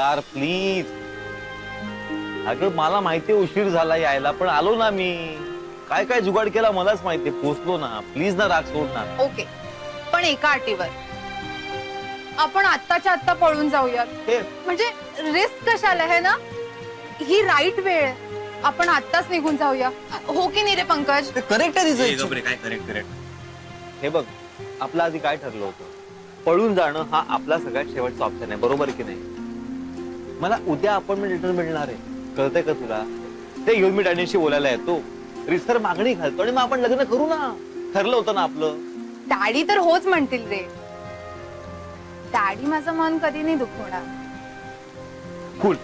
यार प्लीज. अगं मला माहितीये उशीर झाला यायला, पण आलो ना मी. काय काय जुगाड केला मलाच माहितीये. पोचलो ना. प्लीज ना, राग सोड ना. ओके, पण एका अटीवर. आपण आत्ताच्या आत्ता पळून जाऊयात. म्हणजे रिस्क कशाला आहे ना. ही राईट वेळ. आपण आत्ताच निघून जाऊया. हो की नाही रे पंकज? करेक्ट आहे तिचं. काय करेक्ट. हे बघ, आपलं आधी काय ठरलं होतं. पळून जाणं हा आपला सगळ्यात शेवटचा ऑप्शन आहे, बरोबर की नाही? मला उद्या अपॉइंटमेंट लेटर मिळणार आहे, कळतंय का तुला? ते घेऊन मी डॅडीशी बोलायला येतो. रिसर मागणी घालतो आणि मग आपण लग्न करू ना. ठरलं होतं ना आपलं. डॅडी तर होच म्हणतील रे. डॅडी माझं मन कधी नाही दुखवणार. Cool,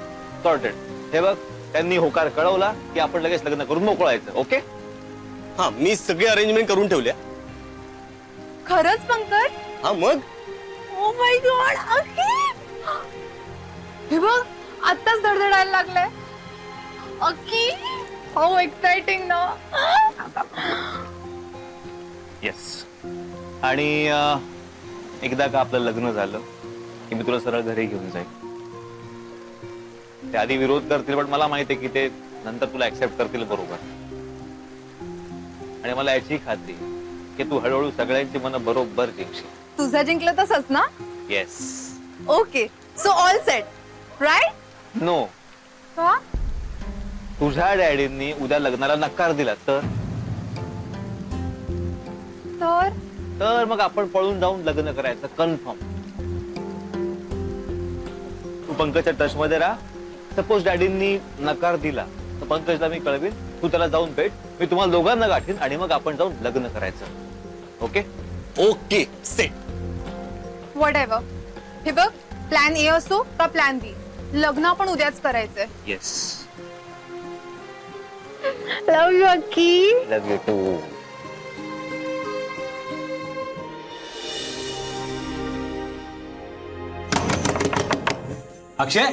sorted. हे बघ, त्यांनी होकार कळवला की आपण लगेच लग्न करून मोकळायचं. ओके? हा, मी सगळे अरेंजमेंट करून ठेवल्या. खरंच पंकज? हा मग. Oh my God. हे बघ, आत्ताच धडधडायला लागलंय. अक्की, हाऊ एक्साइटिंग ना. येस. आणि एकदा का आपलं लग्न झालं की मी तुला सरळ घरी घेऊन जाईल. ते आधी विरोध करतील, पण मला माहिती आहे की ते नंतर तुला ऍक्सेप्ट करतील, बरोबर. आणि मला याची खात्री की तू हळूहळू सगळ्यांची मनं बरोबर जिंकशील. तुझं जिंकलं तसंच ना? Yes. Okay, so all set, right? No. का? तुझ्या डॅडींनी उद्या लग्नाला नकार दिला तर तर मग आपण पळून जाऊन लग्न करायचं, कन्फर्म. तू पंकजच्या टच मध्ये राहा. सपोज डॅडींनी नकार दिला तर पंकजला मी कळवीन. तू त्याला जाऊन भेट. मी तुम्हाला दोघांना गाठीन आणि मग आपण जाऊन लग्न करायचं. Okay? Okay, set. What ever. हे बघ, प्लॅन ए असो का प्लॅन बी, लग्न आपण उद्याच करायचंय. Yes. Love you Akki. Love you too. Akshay,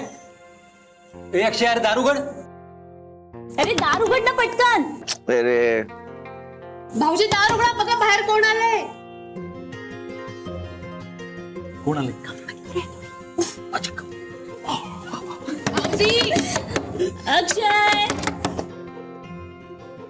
ए अक्षय, अरे दार उघड. अरे दार उघड ना पटकन. अरे भाऊजी दार उघडा, बघा बाहेर कोण आलंय. कोण आले? भाऊजी. अक्षय,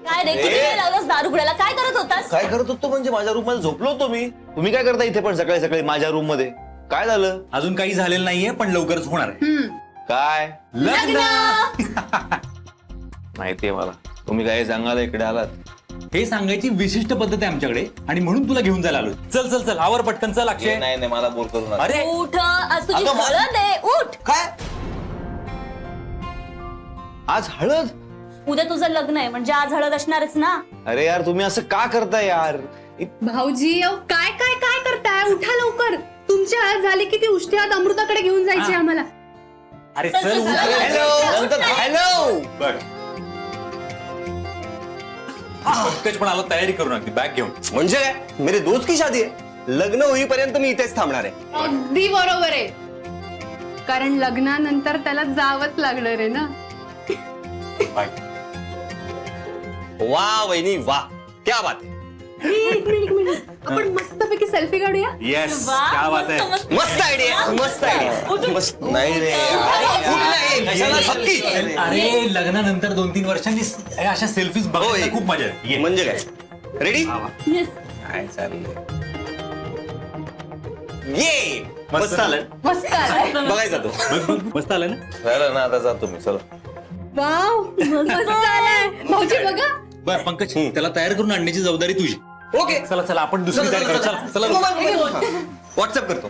काय रे, किती वेळ लावलास दार उघडायला? काय करत होतास? काय करत होतो म्हणजे माझ्या रूम मध्ये झोपलो होतो मी. तुम्ही काय करता इथे पण सकाळी सकाळी माझ्या रूम मध्ये? काय झालं? अजून काही झालेलं नाहीये, पण लवकरच होणार आहे. काय? लग्न. माहितीये मला. तुम्ही काय सांगायला इकडे आलात? हे सांगायची विशिष्ट पद्धत आहे आमच्याकडे, आणि म्हणून तुला घेऊन जायला आलो. चल चल चल, आवर पटकन. चल अक्षय. नाही नाही, मला बोर करू नका. अरे उठ, आज तुझी अगं, हळद आहे. उठ. काय? आज हळद? उद्या तुझं लग्न आहे म्हणजे आज हळद असणारच ना. अरे यार, तुम्ही असं का करताय यार? भाऊजी, काय काय काय करताय? उठा लवकर. तुमची हळद झाली की ती उष्टी हात अमृताकडे घेऊन जायची आम्हाला. अरे चल, चल, चल, उठ. चल. हॅलो. हॅलो. बघ, पंकज पण आला, तयारी करून अगदी बॅग घेऊन. म्हणजे काय? मेरे दोस्त की शादी आहे. लग्न होईपर्यंत मी इथेच थांबणार आहे. अगदी बरोबर आहे, कारण लग्नानंतर त्याला जावंच लागणार आहे ना. बाय. वा वहिनी वा, क्या बात आहे. एक मिनिट, आपण मस्तपैकी सेल्फी काढूया. येस, वा, क्या बात आहे. मस्त, मस्त आयडिया, मस्त आयडिया. मस्त. नाही रे, उठ नाही, कशाला हक्की. अरे लग्नानंतर 2-3 वर्षांनी अशा सेल्फीज बघायला खूप मजा येते. ये. म्हणजे काय? रेडी? Yes. काय चाललंय? ये मस्त आलं. मस्त आलाय. बघायचा तो. बघ बघ, मस्त आलं ना. झालं ना, आता जातो मी. चला. वाव, मस्त आलाय. भाऊजी बघा. बर पंकज, त्याला तयार करून आणण्याची जबाबदारी तुझी. ओके, चला चला, आपण दुसरी तयारी करू. चला चला. व्हॉट्सअप करतो.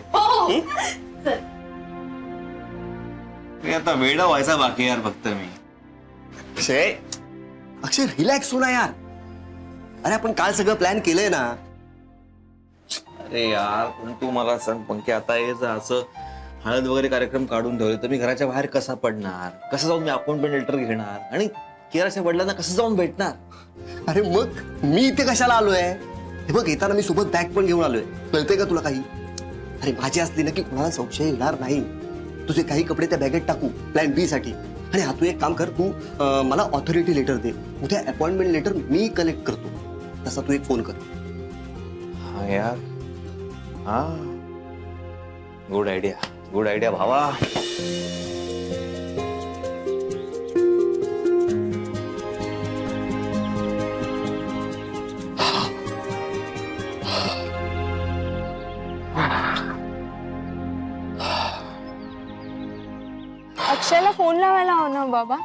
मी आता वेडा व्हायचा बाकी यार, फक्त मी. अक्षय, अक्षय रिलॅक्स हो ना यार. अरे आपण काल सगळं प्लॅन केलंय ना. अरे यार, पण तू मला सांग पंक्या, आता हे जर असं हळद वगैरे कार्यक्रम काढून ठेवले तर मी घराच्या बाहेर कसा पडणार? कसं जाऊन मी अपॉइंटमेंट लेटर घेणार? आणि किराच्या वडिलांना कसं जाऊन भेटणार? अरे मग मी इथे कशाला आलोय? हे बघ, येताना मी सोबत बॅग पण घेऊन आलोय. कळतंय का तुला काही? अरे माझी असली ना की कोणाला संशय येणार नाही. तुझे काही कपडे त्या बॅगेत टाकू प्लॅन बी साठी. आणि हा, तू एक काम कर, तू मला ऑथॉरिटी लेटर दे. उद्या अपॉइंटमेंट लेटर मी कलेक्ट करतो. तसा तू एक फोन कर. हा यार, हा, गुड आयडिया भावा. अक्षयला फोन लावायला हवा ना बाबा.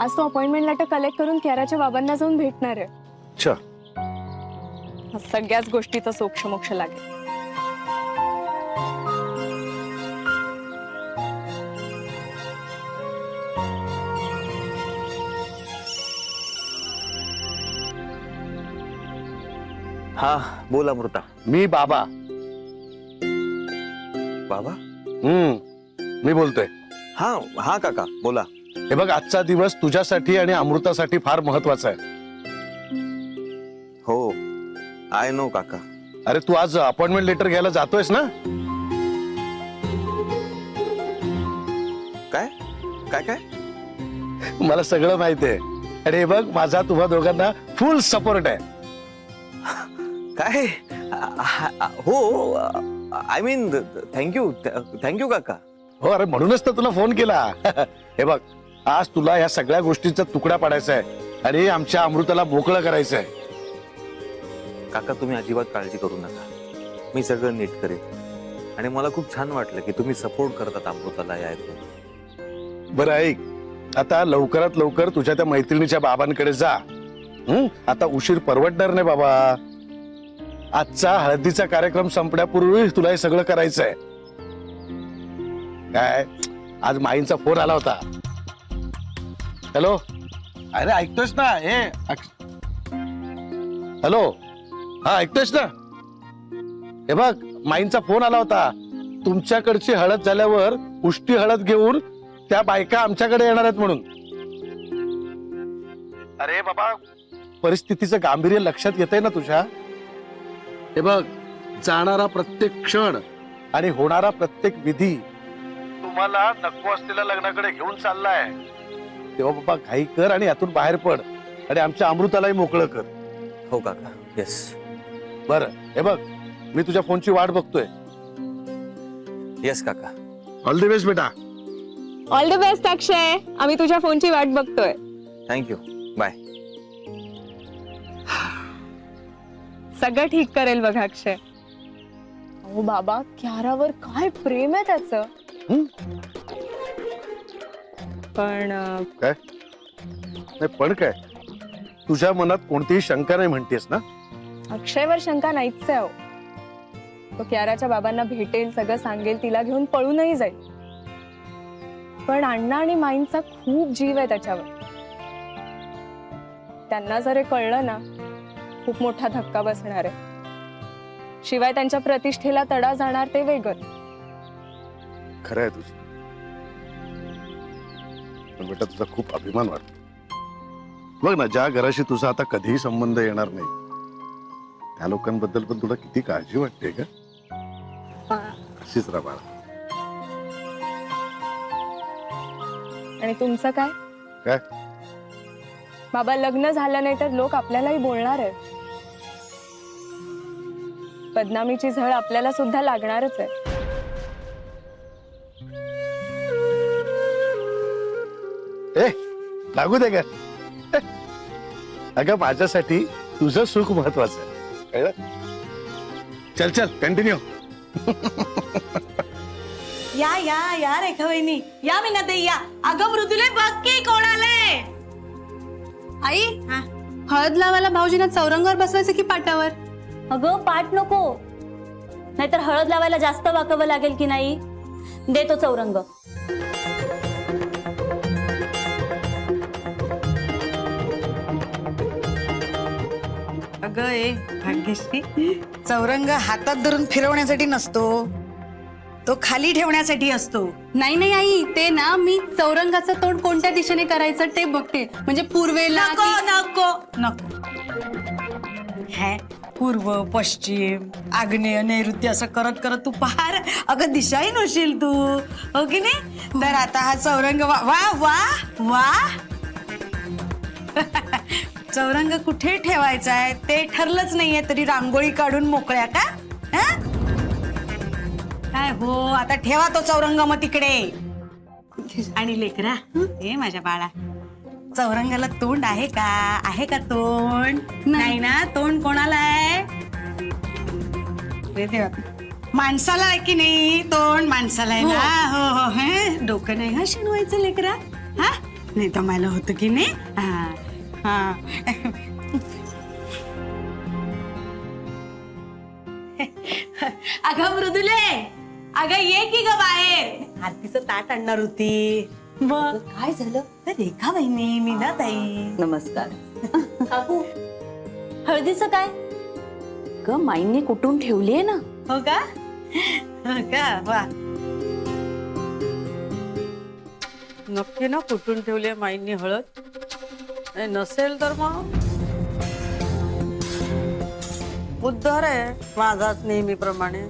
आज तो अपॉइंटमेंट लेटर कलेक्ट करून कियाराच्या बाबांना जाऊन भेटणार आहे. अच्छा, सगळ्याच गोष्टीचा सोक्षमोक्ष लागेल. हा बोल अमृता. मी बाबा. बाबा. मी बोलतोय. हा हा काका बोला. हे बघ, आजचा दिवस तुझ्यासाठी आणि अमृतासाठी फार महत्वाचा आहे. हो आय नो काका. अरे तू आज अपॉइंटमेंट लेटर घ्यायला जातोयस ना? काय काय काय? मला सगळं माहिती आहे. अरे हे बघ, माझा तुम्हा दोघांना फुल सपोर्ट आहे. काय? हो आय मीन थँक्यू काका. हो, अरे म्हणूनच तर तुला फोन केला. हे बघ, आज तुला या सगळ्या गोष्टींचा तुकडा पाडायचा आहे आणि आमच्या अमृताला मोकळं करायचं आहे. काका तुम्ही अजिबात काळजी करू नका, मी सगळं नीट करेन. आणि मला खूप छान वाटलं की तुम्ही सपोर्ट करतात अमृताला या ऐकून. बरं ऐक, आता लवकरात लवकर तुझ्या त्या मैत्रिणीच्या बाबांकडे जा. आता उशीर परवडणार नाही बाबा. आजचा हळदीचा कार्यक्रम संपण्यापूर्वी तुला हे सगळं करायचं आहे. काय, आज माईंचा फोन आला होता. हॅलो, अरे ऐकतोयस ना? हॅलो, हा ऐकतोयस ना? हे बघ, माईंचा फोन आला होता. तुमच्याकडची हळद झाल्यावर उष्टी हळद घेऊन त्या बायका आमच्याकडे येणार आहेत म्हणून. अरे बाबा, परिस्थितीचं गांभीर्य लक्षात येतंय ना तुझ्या? हे बघ, जाणारा प्रत्येक क्षण आणि होणारा प्रत्येक विधी तुम्हाला नको असलेल्या लग्नाकडे घेऊन चाललाय. तेव्हा बाबा घाई कर आणि यातून बाहेर पड आणि आमच्या अमृतालाही मोकळं कर. हो काका. येस. बरं, हे बघ, मी तुझ्या फोनची वाट बघतोय. येस काका. ऑल द बेस्ट बेटा. ऑल द बेस्ट अक्षय. आम्ही तुझ्या फोनची वाट बघतोय. थँक्यू. बाय. सगळं ठीक करेल बघा अक्षय. अहो बाबा, कियारावर काय प्रेम आहे त्याचं. पण काय नाही, पण काय तुझ्या मनात कोणतीही शंका नाही म्हणतेस ना? अक्षयवर शंका नाहीच आहे. तो कियाराच्या बाबांना भेटेल, सगळं सांगेल, तिला घेऊन पळूनही जाईल. पण अण्णा आणि माईंचा खूप जीव आहे त्याच्यावर. त्यांना जर हे कळलं ना, खूप मोठा धक्का बसणार आहे. शिवाय त्यांच्या प्रतिष्ठेला तडा जाणार ते वेगळं. खरं आहे तुझं. पण बेटा, तुझा खूप अभिमान वाटतो. बघ ना, ज्या घराशी तुझा आता कधीही संबंध येणार नाही, त्या लोकांबद्दल पण तुला किती काळजी वाटते का? अशीच राहा बाळा. आणि तुमचं काय? काय बाबा, लग्न झालं नाही तर लोक आपल्यालाही बोलणार आहेत. बदनामीची झळ आपल्याला सुद्धा लागणारच आहे. ए, लागू दे का? अगं, माझ्यासाठी तुझं सुख महत्वाचं आहे, कळलं? चल चल, कंटिन्यू. या या या रेखा वहिनी, या मीनाताई या. अगं मृदुले, बघ की कोण आलंय. आई, हळद लावायला भाऊजींना चौरंगावर बसवायचं की पाटावर? अगं पाठ नको, नाहीतर हळद लावायला जास्त वाकावं लागेल की नाही. देतो चौरंग. अगं ए भाग्यश्री, चौरंग हातात धरून फिरवण्यासाठी नसतो, तो खाली ठेवण्यासाठी असतो. नाही नाही आई, ते ना मी चौरंगाचं तोंड कोणत्या दिशेने करायचं ते बघते. म्हणजे पूर्वेला नको नको नको. हे पूर्व, पश्चिम, आग्नेय, नैऋत्य असं करत करत तू पार अगं दिशाही नशील तू, हो की नाही? तर आता हा चौरंग वा वा वा वा. चौरंग कुठे ठेवायचा आहे ते ठरलंच नाहीये, तरी रांगोळी काढून मोकळ्या का? काय हो, आता ठेवा तो चौरंग मग तिकडे. आणि लेकरा, हे माझ्या बाळा, चौरंगाला तोंड आहे का? आहे का तोंड? नाही ना. तोंड कोणाला आहे? माणसाला आहे की नाही तोंड माणसाला आहे ना. हो हो हे डोकं नाही हा शिणवायचं लेकरा. हा नाही तर मला होतं की नाही. हा हा अगं मृदुले, अगं ये की ग बाहेर. आरतीचं ताट आणणार होती. मग काय झालं? रेखा बहिणी, मीना ताई. नमस्कार. काकू, हळदीचं काय? ग माईंनी कुठून ठेवलीये ना. हो का? हो का? वा नक्की ना कुठून ठेवली माईंनी हळद? नसेल तर मग उद्धार आहे माझाच नेहमीप्रमाणे.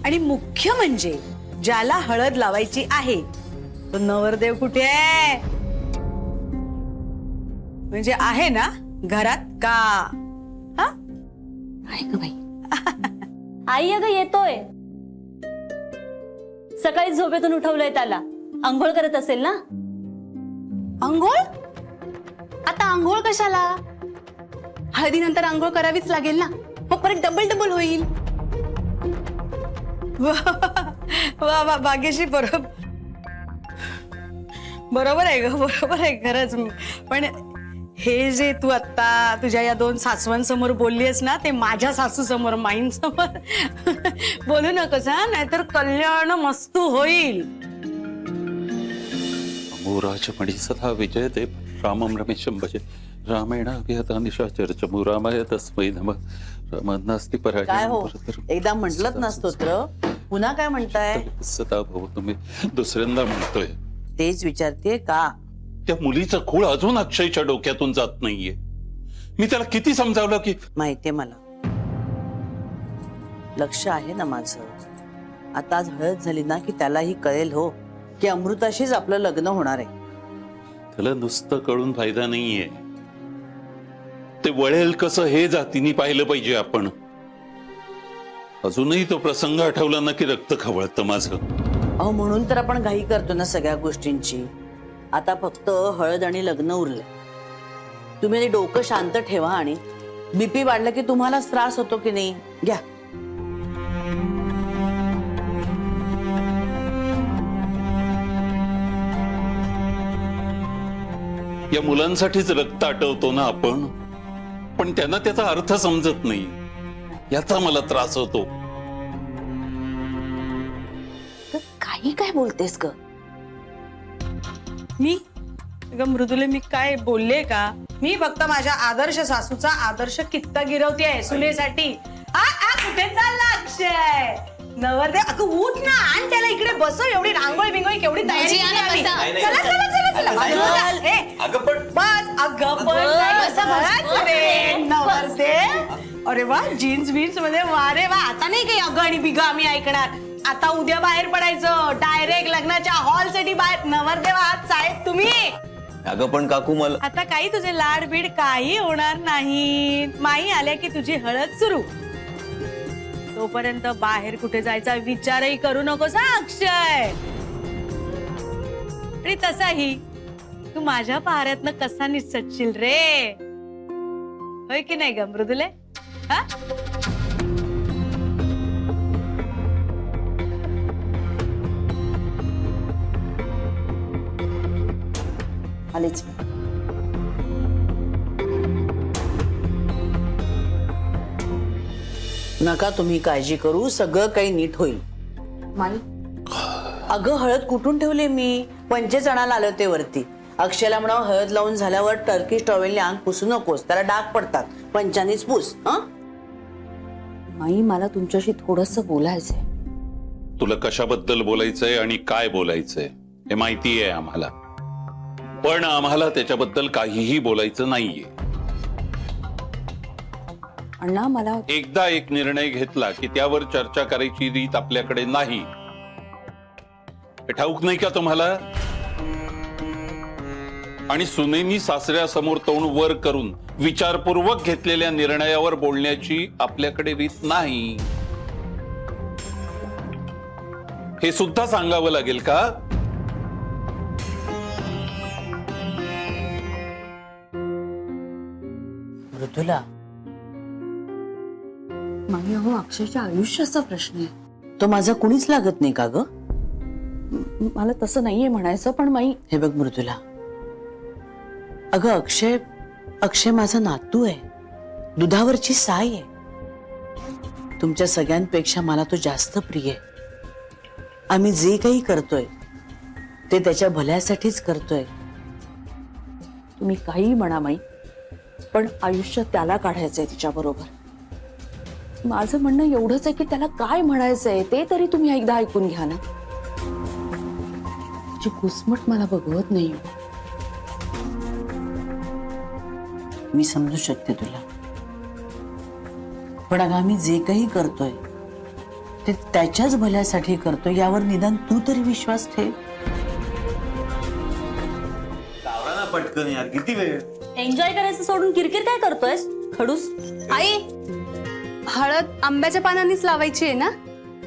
आणि मुख्य म्हणजे ज्याला हळद लावायची आहे तो नवरदेव कुठे आहे? म्हणजे आहे ना घरात का? हा आहे ग बाई. आई अगं येतोय. सकाळी झोपेतून उठवलंय त्याला. आंघोळ करत असेल ना. आंघोळ? आता आंघोळ कशाला? हळदीनंतर आंघोळ करावीच लागेल ना. मग परत डबल डबल होईल. वा वा भाग्यश्री, बरोबर आहे ग, बरोबर आहे खरंच. पण हे जे तू आता तुझ्या या 2 सासवांसमोर बोललीस ना ते माझ्या सासू समोर माईंसमोर बोलू नकोस हा, नाहीतर कल्याण मस्त होईल. राजमणी सदा विजय देव रामम रमेशम भजे रामेण अभिहता निशाचर चमू रामाय तस्मै नमः. रामानास्ति पराय. काय हो एकदा म्हटलंच ना स्तोत्र, पुन्हा काय म्हणताय? सदा भाऊ तुम्ही दुसऱ्यांदा म्हणतोय. तेच विचारते का? त्या मुलीचं खूळ अजून अक्षयच्या डोक्यातून जात नाहीये. मी त्याला किती समजावलं की. माहितीये मला, लक्ष आहे ना माझं. आता आज हळद झाली ना की त्यालाही कळेल हो की अमृताशीच आपलं लग्न होणार आहे. त्याला नुसतं कळून फायदा नाहीये. ते वळेल कसं हे जातीने पाहिलं पाहिजे आपण. अजूनही तो प्रसंग आठवला ना की रक्त खवळतं माझं. अहो म्हणून तर आपण घाई करतो ना सगळ्या गोष्टींची. आता फक्त हळद आणि लग्न उरलंय. तुम्ही ते डोकं शांत ठेवा आणि बीपी वाढलं की तुम्हालाच त्रास होतो की नाही. घ्या. या मुलांसाठीच रक्त आटवतो ना आपण, पण त्यांना त्याचा अर्थ समजत नाही. याचा मला त्रास होतो. काही काय बोलतेस ग? मी मृदुले मी काय बोलले का? मी फक्त माझ्या आदर्श सासूचा आदर्श कित्ता गिरवतेय सुनेसाठी. कुठे चालला अक्षय? नवरदेव अगं उठ ना, आण त्याला इकडे बसव. एवढी रांगोळी बिंगोळी केवढी तयारी केली आम्ही. चला चला चला चला. नवरदेव अरे वा जीन्स बीन्स मध्ये वारे वा. आता नाही काही अगं आणि बिग आम्ही ऐकणार. आता उद्या बाहेर पडायचं डायरेक्ट लग्नाच्या हॉल साठी बाहेर. नवरदेव आहात साहेब तुम्ही. अगं पण काकू मला आता काही तुझे लाड बीड काही होणार नाही. माई आल्या की तुझी हळद सुरू. तोपर्यंत बाहेर कुठे जायचा विचारही करू नकोस हा अक्षय. आणि तसाही तू माझ्या पहाऱ्यातनं कसा निसटशील रे, होय की नाही ग मृदुले? हा आलेच. नका तुम्ही काळजी करू, सगळं काही नीट होईल. अगं हळद कुठून ठेवली मी? पंचेच आणायला आले होते वरती. अक्षयला म्हणा हळद लावून झाल्यावर टर्किश टॉवेलने अंग पुसू नकोस, त्याला डाग पडतात. पंचानीच पुस. माई मला तुमच्याशी थोडंसं बोलायचंय. तुला कशाबद्दल बोलायचंय आणि काय बोलायचंय हे माहिती आहे आम्हाला, पण आम्हाला त्याच्याबद्दल काहीही बोलायचं नाहीये. अण्णा मला एकदा एक निर्णय घेतला की त्यावर चर्चा करायची रीत आपल्याकडे नाही. हे ठाऊक नाही का तुम्हाला? आणि सुनेनी सासऱ्यासमोर तोंड वर करून विचारपूर्वक घेतलेल्या निर्णयावर बोलण्याची आपल्याकडे रीत नाही. हे सुद्धा सांगावं लागेल का? मृदुला मामी अहो अक्षरच्या आयुष्याचा प्रश्न आहे. तो माझा कुणीच लागत नाही का ग? मला तसं नाहीये म्हणायचं, पण माई हे बघ मृदुला, अगं अक्षय माझा नातू आहे, दुधावरची साय आहे. तुमच्या सगळ्यांपेक्षा मला तो जास्त प्रिय आहे. आम्ही जे काही करतोय ते त्याच्या भल्यासाठीच करतोय. तुम्ही काही म्हणा माई, पण आयुष्य त्याला काढायचंय तिच्या बरोबर. माझं म्हणणं एवढंच आहे की त्याला काय म्हणायचंय ते तरी तुम्ही एकदा ऐकून घ्या ना. तिची घुसमट मला बघवत नाही. मी समजू शकते तुला, पण अगं आम्ही जे काही करतोय ते त्याच्याच भल्यासाठी करतोय, यावर निदान तू तरी विश्वास ठेव. पटकन यार, किती वेळ. एन्जॉय करायचं सोडून किरकिर काय करतोयस खडूस? आई, हळद आंब्याच्या पानांनीच लावायची आहे ना?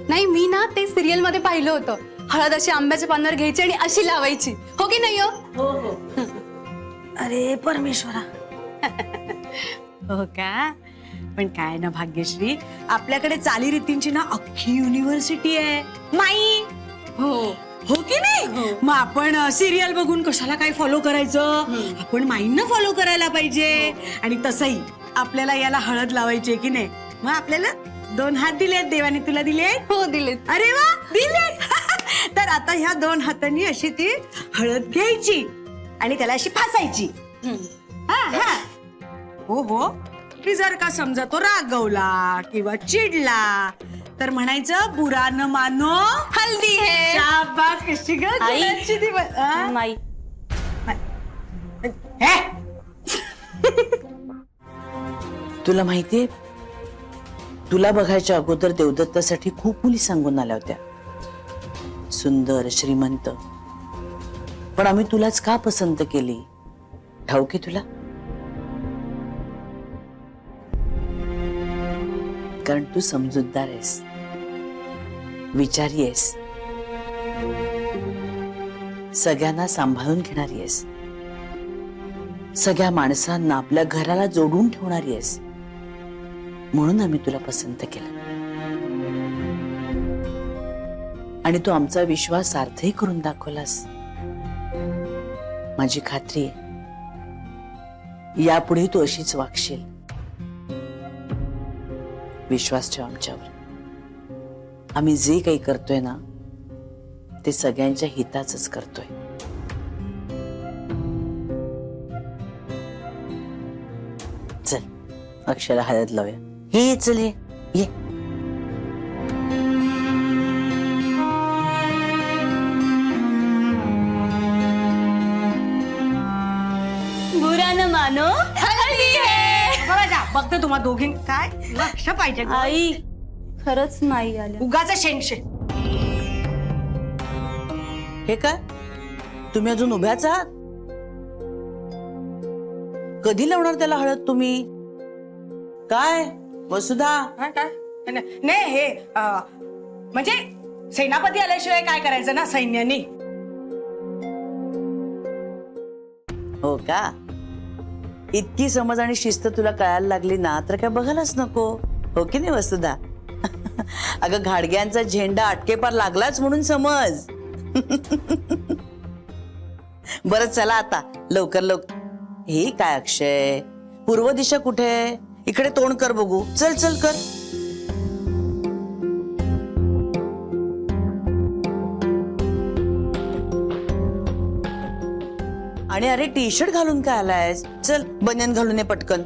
नाही, मी ना ते सिरियल मध्ये पाहिलं होतं. हळद अशी आंब्याच्या पानावर घ्यायची आणि अशी लावायची, हो की नाही? हो हो. अरे परमेश्वरा. हो का? पण काय ना भाग्यश्री, आपल्याकडे चालीरीतींची ना अख्खी युनिव्हर्सिटी आहे माई. हो हो की नाही? मग आपण सिरियल बघून कशाला काय फॉलो करायचं? आपण माईंना फॉलो करायला पाहिजे. आणि तसंही आपल्याला याला हळद लावायची की नाही? मग आपल्याला 2 हात दिलेत देवाने. तुला दिले? हो दिलेत. अरे वा, दिले. तर आता ह्या 2 हातांनी अशी ती हळद घ्यायची आणि त्याला अशी फासायची. हा हा. हो हो. की जर का समजा तो रागवला किंवा चिडला तर म्हणायचं बुरा न मानो हल्दी है. शाबास, कशी ग गुणांची ती माई. तुला माहितीये, तुला बघायच्या अगोदर देवदत्तासाठी खूप मुली सांगून आल्या होत्या, सुंदर, श्रीमंत. पण आम्ही तुलाच का पसंत केली ठाऊक आहे तुला? कारण तू समजूतदार आहेस, विचारी आहेस, सगळ्यांना सांभाळून घेणारी आहेस, सगळ्या माणसांना आपल्या घराला जोडून ठेवणारी आहेस. म्हणून आम्ही तुला पसंत केलं आणि तू आमचा विश्वास सार्थही करून दाखवलास. माझी खात्री आहे यापुढे तू अशीच वागशील. विश्वास ठेव आमच्यावर. आम्ही जे काही करतोय ना ते सगळ्यांच्या हिताचंच करतोय. चल अक्षयला हळद लावूया. हे चल, ये. बुरा न मानो हल्दी है. बघते तुम्हा दोघी काय लक्ष पाहिजे. आई खरंच नाही आल्या. उगाच शेंगशे. हे काय, तुम्ही अजून उभ्याच आहात? कधी लावणार त्याला हळद तुम्ही? काय वसुधा? काय नाही, हे म्हणजे सेनापती आल्याशिवाय काय करायचं ना सैन्यानी. हो का? इतकी समज आणि शिस्त तुला कळायला लागली ना तर काय बघायलाच नको, हो की नाही वसुधा? अगं घाडग्यांचा झेंडा अटकेपार लागलाच म्हणून समज. बरं चला आता लवकर लवकर. हे काय अक्षय, पूर्व दिशा कुठे? इकडे तोंड कर बघू. चल चल कर. आणि अरे टी शर्ट घालून काय आलायस? चल बनियन घालून ये पटकन.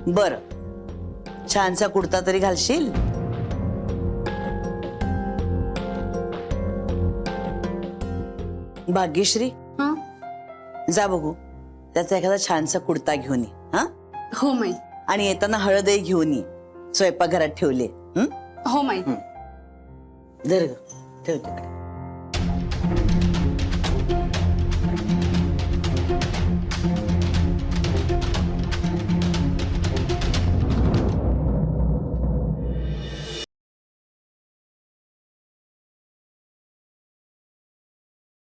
बर, छानसा कुर्ता तरी घालशील? भाग्यश्री, जा बघू त्याचा एखादा छानसा कुर्ता घेऊन ये. हा हो माई. आणि येताना हळदही घेऊन ये, स्वयंपाकघरात ठेवले. हो माई. धर ग, ठेव तिकडे.